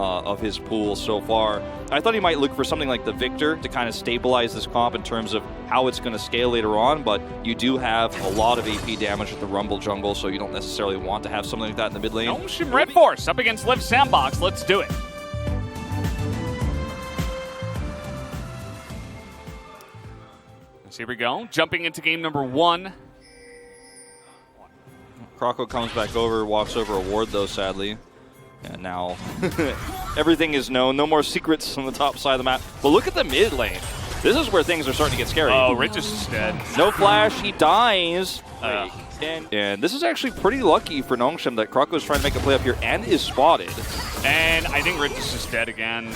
of his pool so far. I thought he might look for something like the Victor to kind of stabilize this comp in terms of how it's going to scale later on, but you do have a lot of AP damage with the Rumble jungle, so you don't necessarily want to have something like that in the mid lane. Nongshim Red Force up against Liv Sandbox. Let's do it. So here we go, jumping into game number 1. Croco comes back over, walks over a ward though, sadly. And now everything is known. No more secrets on the top side of the map. But look at the mid lane. This is where things are starting to get scary. Oh, Regis is dead. No flash, he dies. And this is actually pretty lucky for Nongshim that Croco is trying to make a play up here and is spotted. And I think Regis is dead again.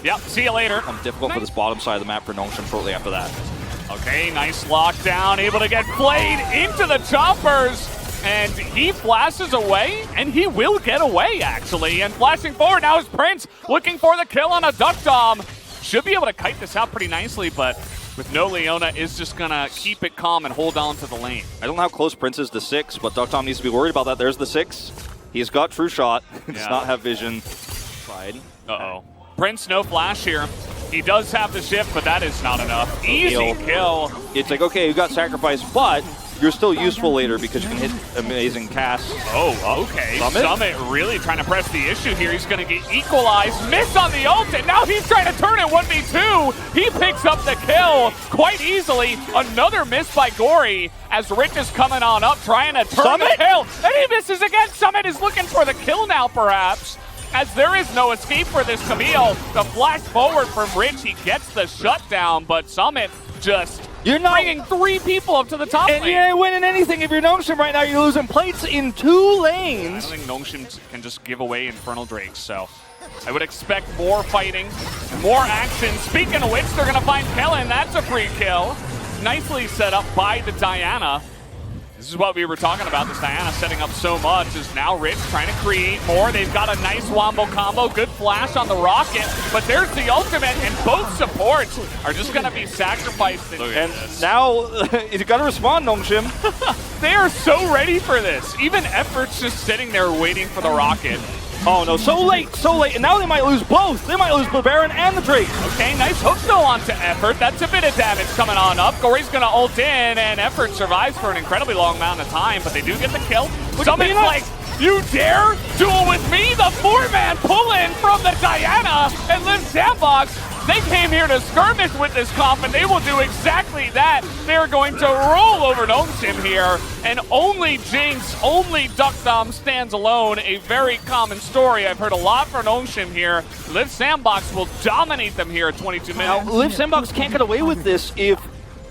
Yep, see you later. Difficult for this bottom side of the map for Nongshim shortly after that. Okay, nice lockdown, able to get played into the choppers. And he flashes away, and he will get away, actually. And flashing forward now is Prince, looking for the kill on a Duck Dom. Should be able to kite this out pretty nicely, but with no Leona, is just going to keep it calm and hold on to the lane. I don't know how close Prince is to 6, but Duck Dom needs to be worried about that. There's the 6. He's got True Shot. Does not have vision. Tried. Uh-oh. Prince, no flash here. He does have the shift, but that is not enough. Easy kill. It's like, okay, you got sacrificed, but you're still useful later because you can hit amazing casts. Oh, okay. Summit really trying to press the issue here. He's going to get equalized. Miss on the ult, and now he's trying to turn it 1v2. He picks up the kill quite easily. Another miss by Gory as Rich is coming on up, trying to turn the kill. And he misses again. Summit is looking for the kill now, perhaps, as there is no escape for this Camille. The flash forward from Rich, he gets the shutdown, but Summit just bringing 3 people up to the top lane. And you ain't winning anything if you're Nongshim right now. You're losing plates in 2 lanes. I don't think Nongshim can just give away Infernal Drakes, so I would expect more fighting, more action. Speaking of which, they're going to find Kellen. That's a free kill. Nicely set up by the Diana. This is what we were talking about, this Diana setting up so much. Is now Rich trying to create more. They've got a nice wombo combo, good flash on the rocket, but there's the ultimate, and both supports are just going to be sacrificed. And now, you got to respond, Nongshim. They are so ready for this. Even Effort's just sitting there waiting for the rocket. Oh no, so late, and now they might lose both. They might lose the Baron and the Drake. Okay, nice hook though onto Effort. That's a bit of damage coming on up. Gory's gonna ult in, and Effort survives for an incredibly long amount of time, but they do get the kill. Summit's like, you dare duel with me? The 4-man pull-in from the Diana and Liv Sandbox. They came here to skirmish with this comp, and they will do exactly that. They're going to roll over Nongshim here, and only Jinx, only Duck Dom stands alone. A very common story. I've heard a lot for Nongshim here. Liv Sandbox will dominate them here at 22 minutes. Now, Liv Sandbox can't get away with this if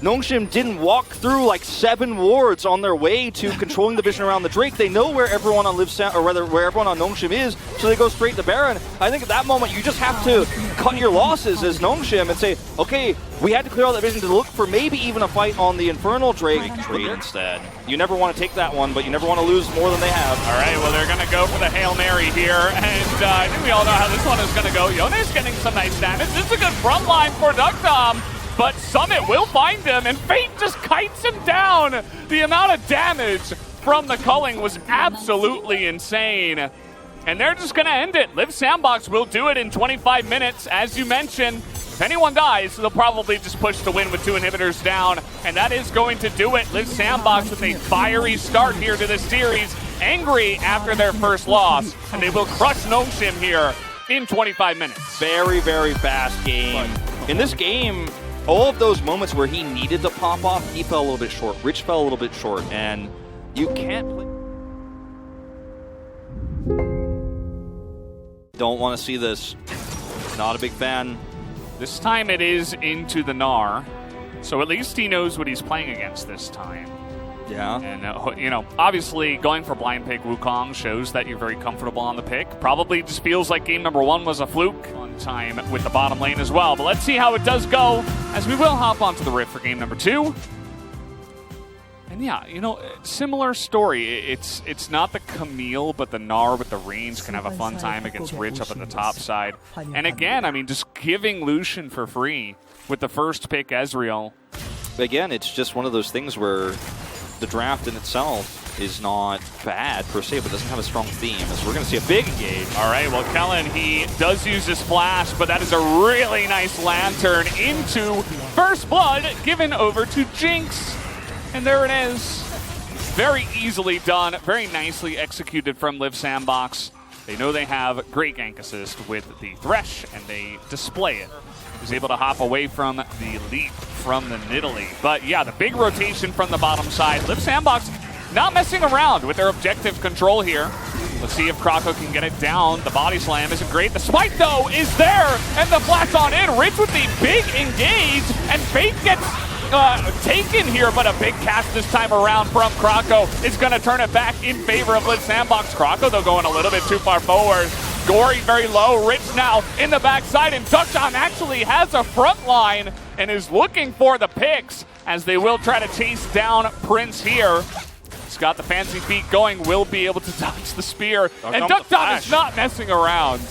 Nongshim didn't walk through like 7 wards on their way to controlling the vision around the Drake. They know where everyone on where everyone on Nongshim is, so they go straight to Baron. I think at that moment you just have to cut your losses as Nongshim and say, okay, we had to clear all that vision to look for maybe even a fight on the Infernal Drake. Trade instead. You never want to take that one, but you never want to lose more than they have. All right, well, they're going to go for the Hail Mary here, and I think we all know how this one is going to go. Yone's getting some nice damage. This is a good front line for Duck Dom. But Summit will find him, and Fate just kites him down. The amount of damage from the culling was absolutely insane. And they're just going to end it. Liv Sandbox will do it in 25 minutes. As you mentioned, if anyone dies, they'll probably just push the win with 2 inhibitors down. And that is going to do it. Liv Sandbox with a fiery start here to this series. Angry after their first loss. And they will crush Nongshim here in 25 minutes. Very, very fast game. In this game, all of those moments where he needed to pop off, he fell a little bit short. Rich fell a little bit short, and you can't play. Don't want to see this. Not a big fan. This time it is into the Gnar, so at least he knows what he's playing against this time. Yeah. And, you know, obviously going for blind pick Wukong shows that you're very comfortable on the pick. Probably just feels like game number 1 was a fluke on time with the bottom lane as well. But let's see how it does go as we will hop onto the Rift for game number 2. And yeah, you know, similar story. It's not the Camille, but the Gnar with the range can have a fun time against Rich up at the top side. And again, I mean, just giving Lucian for free with the first pick Ezreal. Again, it's just one of those things where the draft in itself is not bad per se, but doesn't have a strong theme. So we're going to see a big engage. All right, well, Kellen, he does use his flash, but that is a really nice lantern into First Blood, given over to Jinx. And there it is. Very easily done, very nicely executed from Liv Sandbox. They know they have great gank assist with the Thresh, and they display it. He's able to hop away from the leap from the Nidalee. But yeah, the big rotation from the bottom side. Liv Sandbox not messing around with their objective control here. Let's see if Krako can get it down. The body slam isn't great. The spike, though, is there, and the flash on in. Rich with the big engage, and Fate gets taken here, but a big cast this time around from Krako is going to turn it back in favor of Liv Sandbox. Krako, though, going a little bit too far forward. Gory very low. Rich now in the backside, and Duckdom actually has a front line and is looking for the picks as they will try to chase down Prince here. He's got the fancy feet going, will be able to dodge the spear, and Duckdom is not messing around.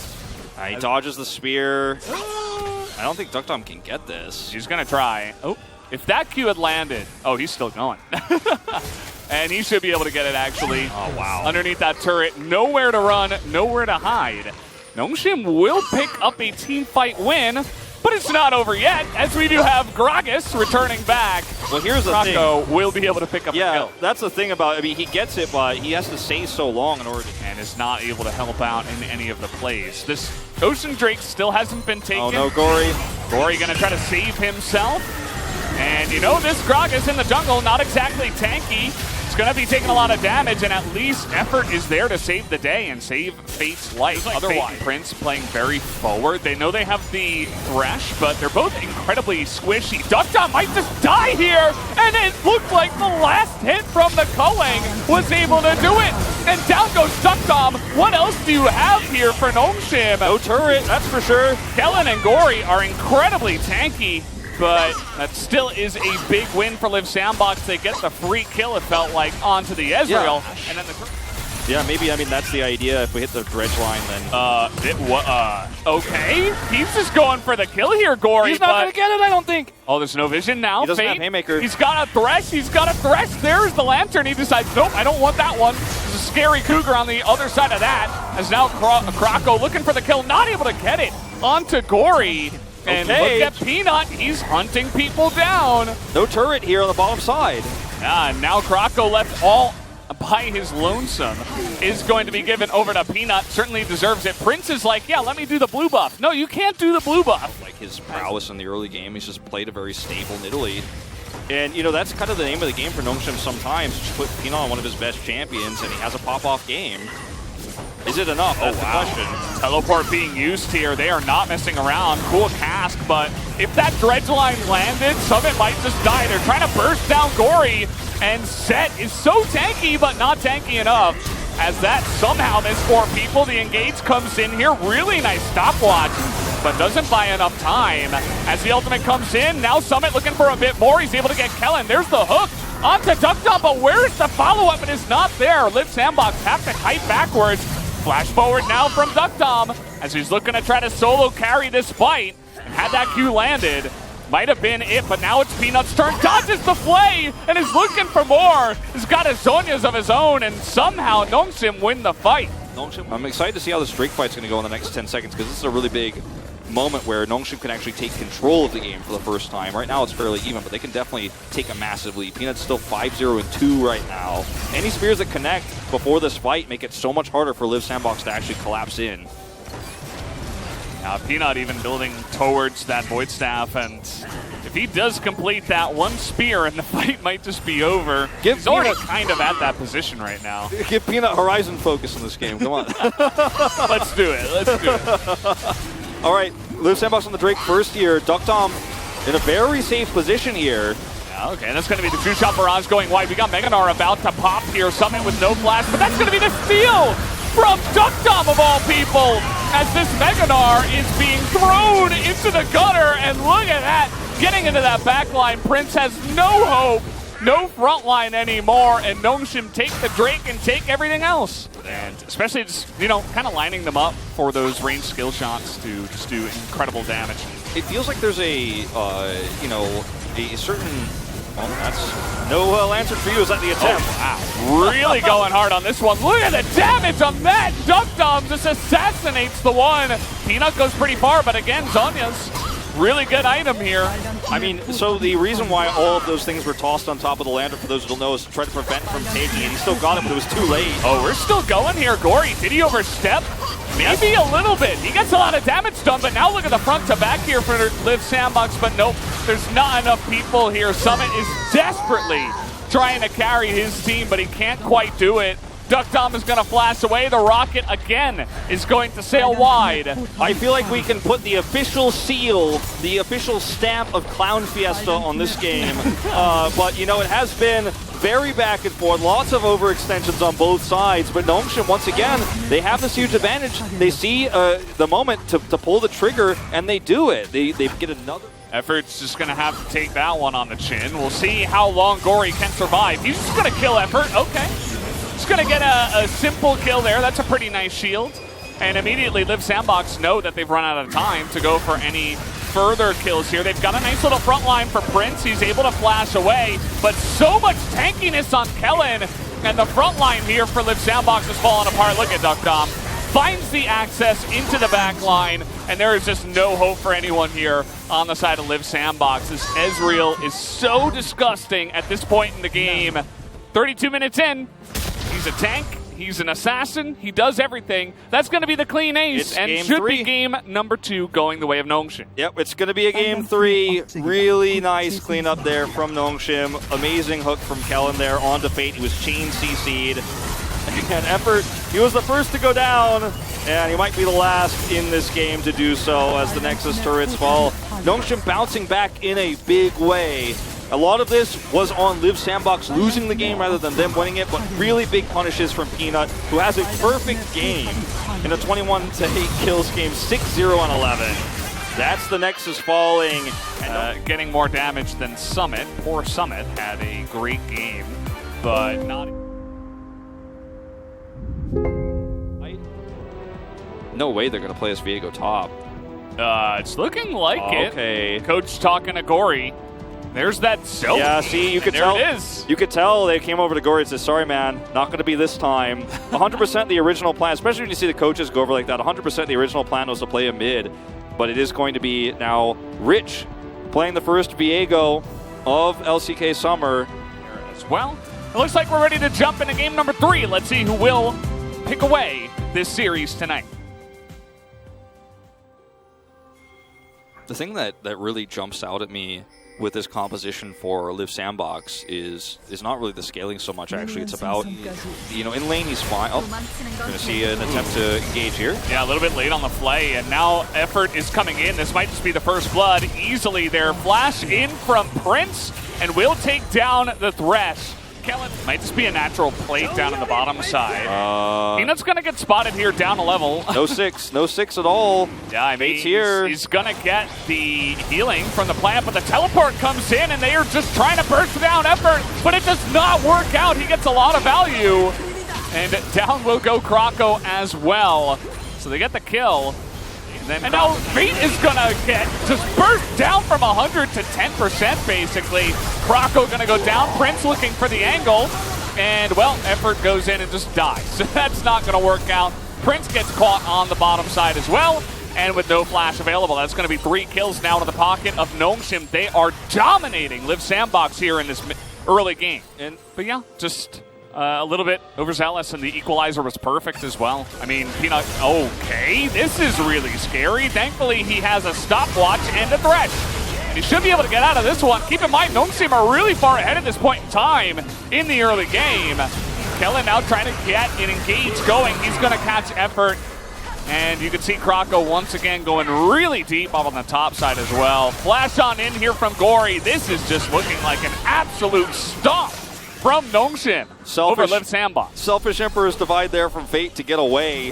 He dodges the spear. I don't think Duckdom can get this. He's going to try. Oh. If that Q had landed, oh, he's still going. And he should be able to get it, actually. Oh, wow. Underneath that turret, nowhere to run, nowhere to hide. Nongshim will pick up a team fight win, but it's not over yet, as we do have Gragas returning back. Well, here's the thing. Krako will be able to pick up a kill. That's the thing about, I mean, he gets it, but he has to stay so long in order to... And is not able to help out in any of the plays. This Ocean Drake still hasn't been taken. Oh, no, Gory. Gory going to try to save himself. And you know this Gragas in the jungle, not exactly tanky. It's going to be taking a lot of damage, and at least effort is there to save the day and save Fate's life. Otherwise, Fate and Prince playing very forward. They know they have the Thresh, but they're both incredibly squishy. Duckdom might just die here, and it looked like the last hit from the culling was able to do it. And down goes Duckdom. What else do you have here for Nongshim? No turret, that's for sure. Kellen and Gory are incredibly tanky, but that still is a big win for Liv Sandbox. They get the free kill, it felt like, onto the Ezreal. Yeah. And then Yeah, maybe, I mean, that's the idea. If we hit the dredge line, then... okay. He's just going for the kill here, Gory. He's not going to get it, I don't think. Oh, there's no vision now. He doesn't Fate, have Haymaker. He's got a Thresh. He's got a Thresh. There's the Lantern. He decides, nope, I don't want that one. There's a scary Cougar on the other side of that. As now Krako looking for the kill, not able to get it onto Gory. And look at Peanut, he's hunting people down. No turret here on the bottom side. And now Krako left all by his lonesome is going to be given over to Peanut. Certainly deserves it. Prince is like, yeah, let me do the blue buff. No, you can't do the blue buff. Like his prowess in the early game, he's just played a very stable Nidalee. And, you know, that's kind of the name of the game for Nongshim sometimes. Just put Peanut on one of his best champions, and he has a pop-off game. Is it enough? That's the question. Teleport being used here. They are not messing around. Cool cask, but if that dredge line landed, Summit might just die. They're trying to burst down Gory, and Set is so tanky, but not tanky enough. As that somehow missed 4 people, the engage comes in here. Really nice stopwatch, but doesn't buy enough time. As the ultimate comes in, now Summit looking for a bit more. He's able to get Kellen. There's the hook onto Duckdom, but where's the follow-up? It is not there. Liv Sandbox have to kite backwards. Flash forward now from Duckdom as he's looking to try to solo carry this fight. And had that Q landed, might have been it, but now it's Peanut's turn. Dodges the flay and is looking for more. He's got his Zonias of his own, and somehow Nongshim win the fight. I'm excited to see how this Drake fight's going to go in the next 10 seconds, because this is a really big moment where Nongshim can actually take control of the game for the first time. Right now it's fairly even, but they can definitely take a massive lead. Peanut's still 5-0-2 right now. Any spears that connect before this fight make it so much harder for Liv Sandbox to actually collapse in. Now Peanut even building towards that Void Staff, and if he does complete that one spear, and the fight might just be over. He's already kind of at that position right now. Give Peanut Horizon focus in this game, come on. Let's do it, let's do it. All right, Liv Sandbox on the Drake first here. Duckdom in a very safe position here. Yeah, okay, that's going to be the two-shot barrage going wide. We got Meganar about to pop here. Summit with no flash, but that's going to be the steal from Duckdom of all people, as this Meganar is being thrown into the gutter, and look at that, getting into that backline. Prince has no hope, no front line anymore, and Nongshim take the Drake and take everything else. And especially just, you know, kind of lining them up for those ranged skill shots to just do incredible damage. It feels like there's a, you know, a certain Well, that's no lantern for you. Is that the attempt? Oh, wow. Really going hard on this one. Look at the damage on that. Duck just assassinates the one. Peanut goes pretty far, but again, Zonya's really good item here. I mean, so the reason why all of those things were tossed on top of the lantern, for those who don't know, is to try to prevent him from taking it. He still got it, but it was too late. Oh, we're still going here. Gory, did he overstep? Maybe a little bit. He gets a lot of damage done, but now look at the front to back here for Liv Sandbox, but nope, there's not enough people here. Summit is desperately trying to carry his team, but he can't quite do it. Duck is going to flash away. The rocket, again, is going to sail wide. I feel like we can put the official seal, the official stamp of Clown Fiesta on this game. But, you know, it has been very back and forth, lots of overextensions on both sides. But Nongshim, once again, they have this huge advantage. They see the moment to pull the trigger, and they do it. They get another. Effort's just going to have to take that one on the chin. We'll see how long Gory can survive. He's just going to kill Effort. Okay. Just going to get a simple kill there. That's a pretty nice shield. And immediately Liv Sandbox know that they've run out of time to go for any further kills here. They've got a nice little front line for Prince. He's able to flash away, but so much tankiness on Kellen. And the front line here for Liv Sandbox is falling apart. Look at Duck finds the access into the back line, and there is just no hope for anyone here on the side of Liv Sandbox. This Ezreal is so disgusting at this point in the game. 32 minutes in. He's a tank, he's an assassin, he does everything. That's going to be the clean ace, and should be game number 2 going the way of Nongshim. Yep, it's going to be a game 3. Really nice cleanup there from Nongshim. Amazing hook from Kellen there onto Fate. He was chain CC'd. And Effort, he was the first to go down, and he might be the last in this game to do so as the Nexus turrets fall. Nongshim bouncing back in a big way. A lot of this was on Liv Sandbox losing the game rather than them winning it, but really big punishes from Peanut, who has a perfect game in a 21-8 kills game, 6-0 on 11. That's the Nexus falling. Getting more damage than Summit. Poor Summit had a great game, but not... No way they're going to play us Viego top. It's looking like it. Okay. Coach talking to Gory. There's that zone. Yeah, see, you could tell. There it is. You could tell they came over to Gory and said, sorry, man, not going to be this time. 100% the original plan, especially when you see the coaches go over like that, 100% the original plan was to play a mid, but it is going to be now Rich playing the first Viego of LCK Summer. Here as well. It looks like we're ready to jump into game number 3. Let's see who will pick away this series tonight. The thing that really jumps out at me with this composition for Liv Sandbox is not really the scaling so much, actually. It's about, you know, in lane he's fine. Oh, going to see an attempt to engage here. Yeah, a little bit late on the play, and now Effort is coming in. This might just be the first blood. Easily there. Flash in from Prince, and will take down the Thresh. Kellen might just be a natural plate down on the bottom side. Peanut's going to get spotted here down a level. No 6 at all. Yeah, I mean, here. He's going to get the healing from the plant, but the teleport comes in, and they are just trying to burst down Effort, but it does not work out. He gets a lot of value, and down will go Kroko as well. So they get the kill. And now Fate is going to get just burst down from 100 to 10% basically. Kroko going to go down. Prince looking for the angle. And, well, Effort goes in and just dies. So that's not going to work out. Prince gets caught on the bottom side as well. And with no flash available, that's going to be 3 kills now to the pocket of Nongshim. They are dominating Liv Sandbox here in this early game. But yeah, just... a little bit overzealous, and the equalizer was perfect as well. I mean, Peanut, okay, this is really scary. Thankfully, he has a stopwatch and a Thresh. And he should be able to get out of this one. Keep in mind, Nongshim are really far ahead at this point in time in the early game. Kellen now trying to get an engage going. He's going to catch Effort. And you can see Kroko once again going really deep up on the top side as well. Flash on in here from Gory. This is just looking like an absolute stomp from Nongshim over Liv Sandbox. Selfish Emperor's Divide there from Fate to get away.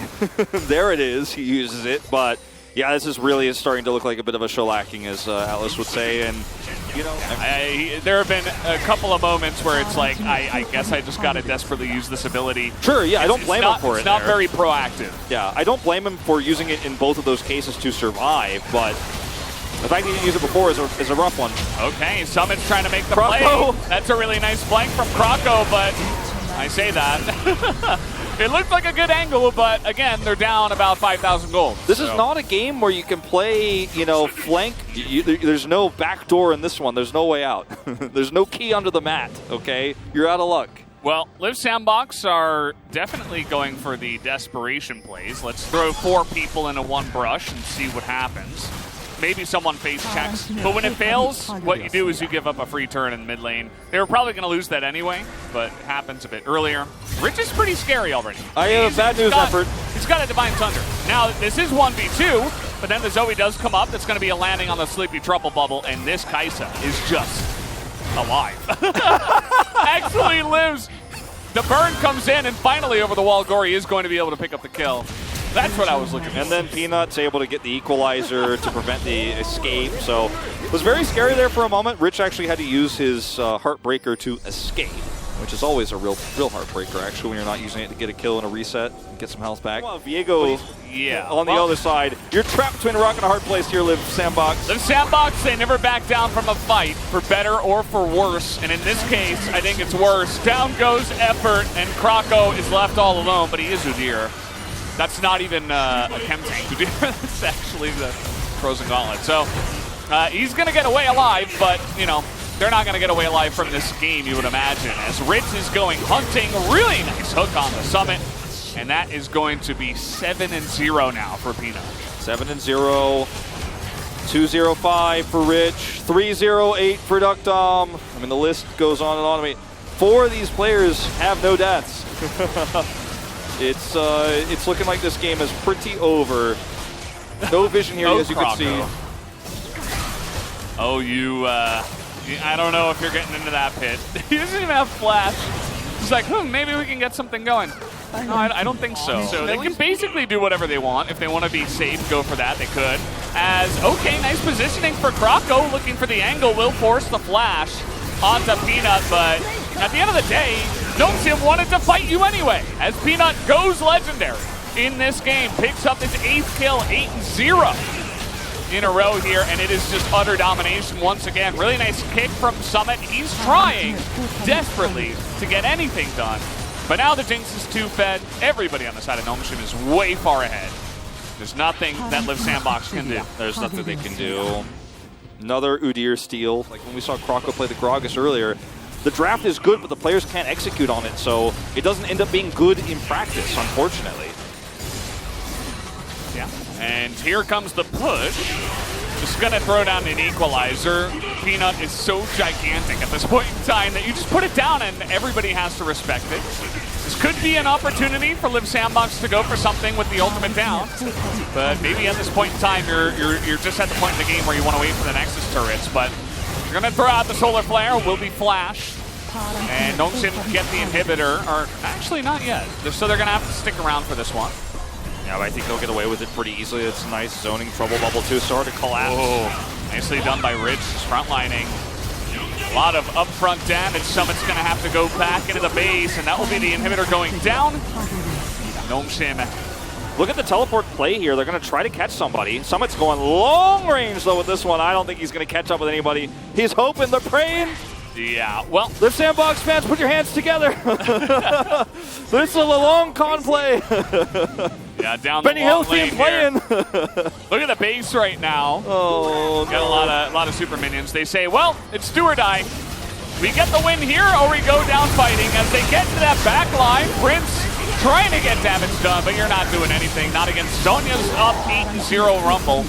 There it is. He uses it. But, yeah, this is really starting to look like a bit of a shellacking, as Atlas would say. And, you know, there have been a couple of moments where it's like, I guess I just got to desperately use this ability. Sure, yeah, I don't blame him for it. It's not very proactive. Yeah, I don't blame him for using it in both of those cases to survive, but The fact he didn't use it before is a rough one. Okay, Summit's trying to make the Croco. play. That's a really nice flank from Croco, but I say that. It looked like a good angle, but again, they're down about 5,000 gold. This is not a game where you can play, flank. There's no back door in this one. There's no way out. There's no key under the mat, okay? You're out of luck. Well, Liv Sandbox are definitely going for the desperation plays. Let's throw 4 people into one brush and see what happens. Maybe someone face checks, but when it fails, what you do is you give up a free turn in mid lane. They were probably going to lose that anyway, but it happens a bit earlier. Rich is pretty scary already. I have a bad news effort. He's got a Divine Thunder. Now, this is 1v2, but then the Zoe does come up. That's going to be a landing on the Sleepy Trouble Bubble, and this Kaisa is just alive. Actually lives. The burn comes in, and finally over the wall, Gory is going to be able to pick up the kill. That's what I was looking for. And then Peanut's able to get the equalizer to prevent the escape. So it was very scary there for a moment. Rich actually had to use his Heartbreaker to escape, which is always a real Heartbreaker, actually, when you're not using it to get a kill and a reset and get some health back. Well, Viego on the other side. You're trapped between a rock and a hard place here, Liv Sandbox. Liv Sandbox, they never back down from a fight, for better or for worse. And in this case, I think it's worse. Down goes Effort, and Croco is left all alone, but he is Udyr. That's not even a chem tank. That's actually the Frozen Gauntlet. So he's going to get away alive, but, they're not going to get away alive from this game, you would imagine, as Rich is going hunting. Really nice hook on the Summit, and that is going to be 7-0 now for Peanut. 7-0, 2-0-5 for Rich, 3-0-8 for Duckdom. I mean, the list goes on and on. I mean, 4 of these players have no deaths. It's looking like this game is pretty over. No vision here, as you can see. Oh, I don't know if you're getting into that pit. He doesn't even have flash. He's like, maybe we can get something going. No, I don't think so. So they can basically do whatever they want. If they want to be safe, go for that, they could. Okay, nice positioning for Croco, looking for the angle, will force the flash onto Peanut, but at the end of the day, Nongsim wanted to fight you anyway, as Peanut goes legendary in this game, picks up his 8th kill, 8-0 in a row here, and it is just utter domination once again. Really nice kick from Summit. He's trying desperately to get anything done, but now the Jinx is 2-fed. Everybody on the side of Nongsim is way far ahead. There's nothing that Liv Sandbox can do. There's nothing they can do. Another Udyr steal. Like when we saw Croco play the Gragas earlier, the draft is good, but the players can't execute on it, so it doesn't end up being good in practice, unfortunately. Yeah, and here comes the push. Just gonna throw down an equalizer. Peanut is so gigantic at this point in time that you just put it down and everybody has to respect it. This could be an opportunity for Liv Sandbox to go for something with the ultimate down, but maybe at this point in time you're just at the point in the game where you want to wait for the Nexus turrets. But you're gonna throw out the Solar Flare, will be flash, and Nongsim get the inhibitor, or actually not yet. So they're gonna have to stick around for this one. Yeah, but I think they'll get away with it pretty easily. It's a nice zoning trouble bubble too. So hard to collapse. Oh, nicely done by Rich, just frontlining. A lot of upfront damage. Summit's going to have to go back into the base, and that will be the inhibitor going down. Nongsim. Look at the teleport play here. They're going to try to catch somebody. Summit's going long range, though, with this one. I don't think he's going to catch up with anybody. He's hoping, they're praying. Yeah, well. Liv Sandbox fans, put your hands together. This is a long con play. Yeah, down Benny the long Hill's lane playing. Look at the base right now. Oh, got a lot of super minions. They say, well, it's do or die. We get the win here, or we go down fighting. As they get to that back line, Prince trying to get damage done, but you're not doing anything. Not against Sonya's up 8-0 Rumble.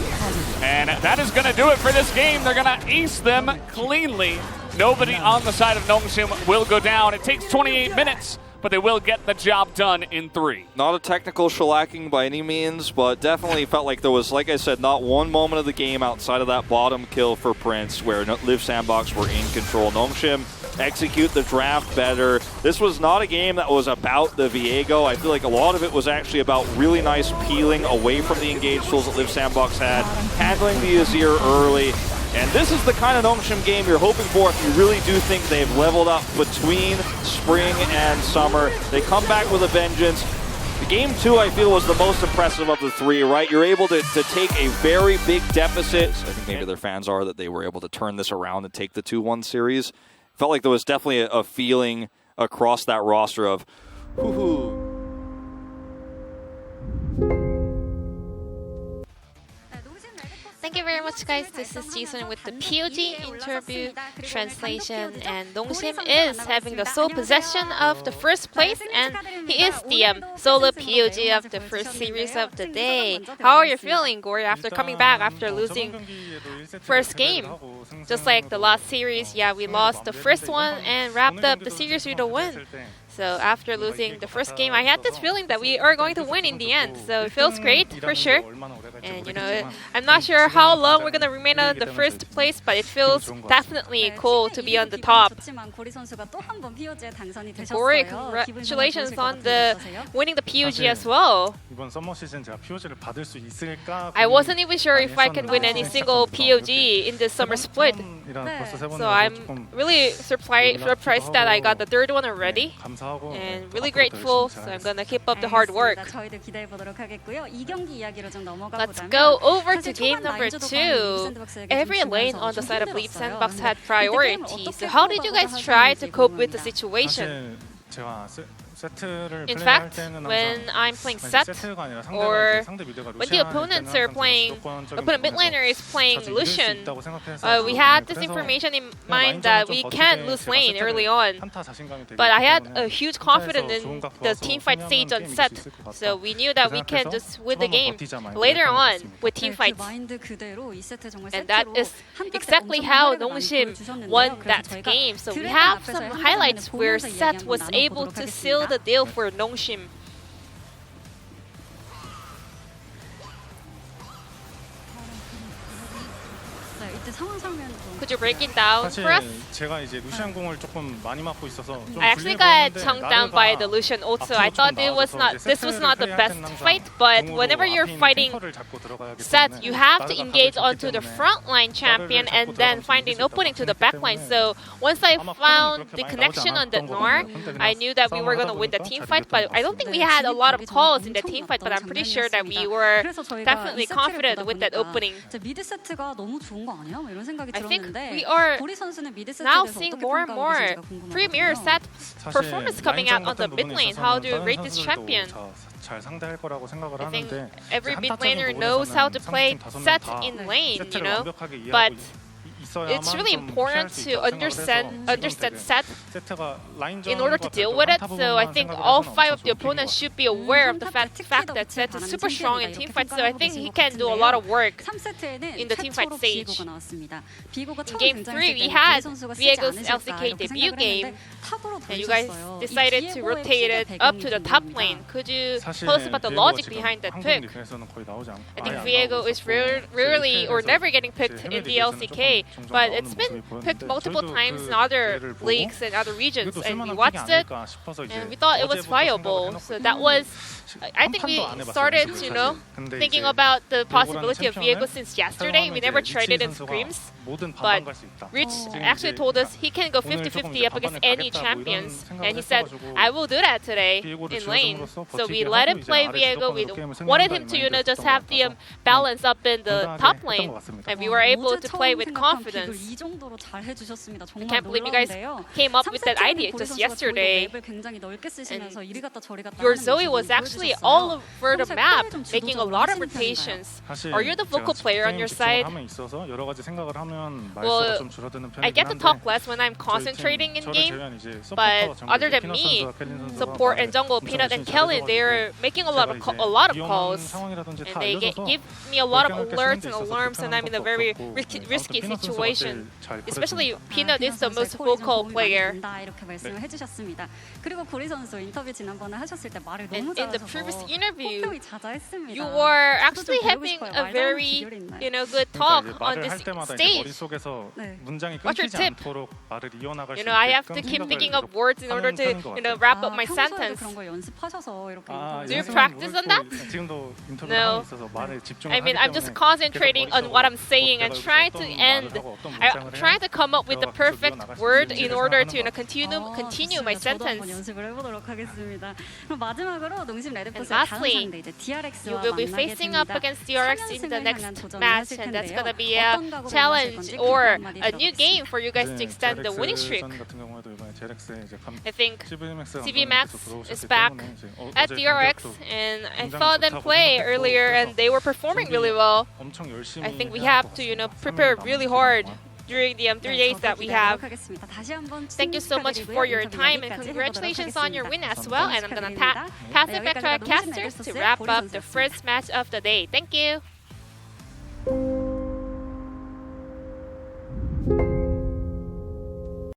And that is going to do it for this game. They're going to ace them cleanly. Nobody on the side of Nongsim will go down. It takes 28 minutes, but they will get the job done in 3. Not a technical shellacking by any means, but definitely felt like there was, like I said, not one moment of the game outside of that bottom kill for Prince where Liv Sandbox were in control. Nongsim execute the draft better. This was not a game that was about the Viego. I feel like a lot of it was actually about really nice peeling away from the engaged tools that Liv Sandbox had, handling the Azir early. And this is the kind of Nongshim game you're hoping for if you really do think they've leveled up between spring and summer. They come back with a vengeance. Game 2, I feel, was the most impressive of the three, right? You're able to take a very big deficit. So I think maybe their fans are that they were able to turn this around and take the 2-1 series. Felt like there was definitely a feeling across that roster of, whoo-hoo. Thank you very much, guys. This is Jason with the POG interview translation, and Nongshim is having the sole possession of the first place, and he is the solo POG of the first series of the day. How are you feeling, Gory, after coming back after losing first game? Just like the last series, yeah, we lost the first one and wrapped up the series with a win. So after losing the first game, I had this feeling that we are going to win in the end. So it feels great, for sure. And, you know, I'm not sure how long we're going to remain on the first place, but it feels definitely cool to be on the top. Gory, congratulations on winning the POG as well. I wasn't even sure if I can win any single POG in this summer split. So I'm really surprised that I got the third one already. And really grateful, so I'm gonna keep up the hard work. Let's go over to game number 2. Every lane on the side of Leap Sandbox had priority. So how did you guys try to cope with the situation? In fact, when I'm playing set, or when the opponent mid laner is playing Lucian, we had this information in mind that we can't lose lane early on. But I had a huge confidence in the teamfight stage on set, so we knew that we can just win the game later on with teamfights. And that is exactly how Nongshim won that game. So we have some highlights where Set was able to seal the deal for Nongshim. Could you break it down for us? I actually got chunked down by the Lucian also. I thought this was not the best fight, but whenever you're fighting Set, you have to engage onto the frontline champion and then find an opening to the backline. So once I found the connection on the Noir, I knew that we were going to win the team fight, but I don't think we had a lot of calls in the team fight, but I'm pretty sure that we were definitely confident with that opening. I think we are now seeing more and more premier Set performance coming out on the mid lane. How do you rate this champion? I think every mid laner knows how to play Set in lane, you know, but it's really important to understand Set in order to deal with it. So I think all 5 of the opponents should be aware of the fact that Set is super strong in teamfights. So I think he can do a lot of work in the teamfight stage. In game 3, we had Viego's LCK debut game, and you guys decided to rotate it up to the top lane. Could you tell us about the logic behind that pick? I think Viego is rarely or never getting picked in the LCK, but it's been picked multiple times in other leagues and other regions, and we watched it and we thought it was viable. So that was, I think we started, you know, thinking about the possibility of Viego since yesterday. We never tried it in scrims, but Rich actually told us he can go 50-50 up against any champions, and he said, I will do that today in lane. So we let him play Viego. We wanted him to, you know, just have the balance up in the top lane, and we were able to play with confidence. I can't believe you guys came up with that idea just yesterday. And your Zoe was actually all over the map, making a lot of rotations. Are you the vocal player on your side? Well, I get to talk less when I'm concentrating in game, but other than me, support and jungle, Peanut and Kellen, they're making a lot of calls, and they give me a lot of alerts and alarms when I'm in a very risky situation. Especially Peanut is the most vocal player. And in the previous interview, you were actually having a very, you know, good talk on this stage. What's your tip? You know, I have to keep thinking of words in order to, you know, wrap up my sentence. Do you practice on that? No. I mean, I'm just concentrating on what I'm saying and trying to end I'm trying to come up with the perfect word in order to continue my sentence. And lastly, you will be facing up against DRX in the next match, and that's gonna be a challenge or a new game for you guys to extend the winning streak. I think CV Max is back at DRX, and I saw them play earlier, and they were performing really well. I think we have to, prepare really hard during the 3 days that we have. Thank you so much for your time, and congratulations on your win as well. And I'm gonna pass it back to our casters to wrap up the first match of the day. Thank you.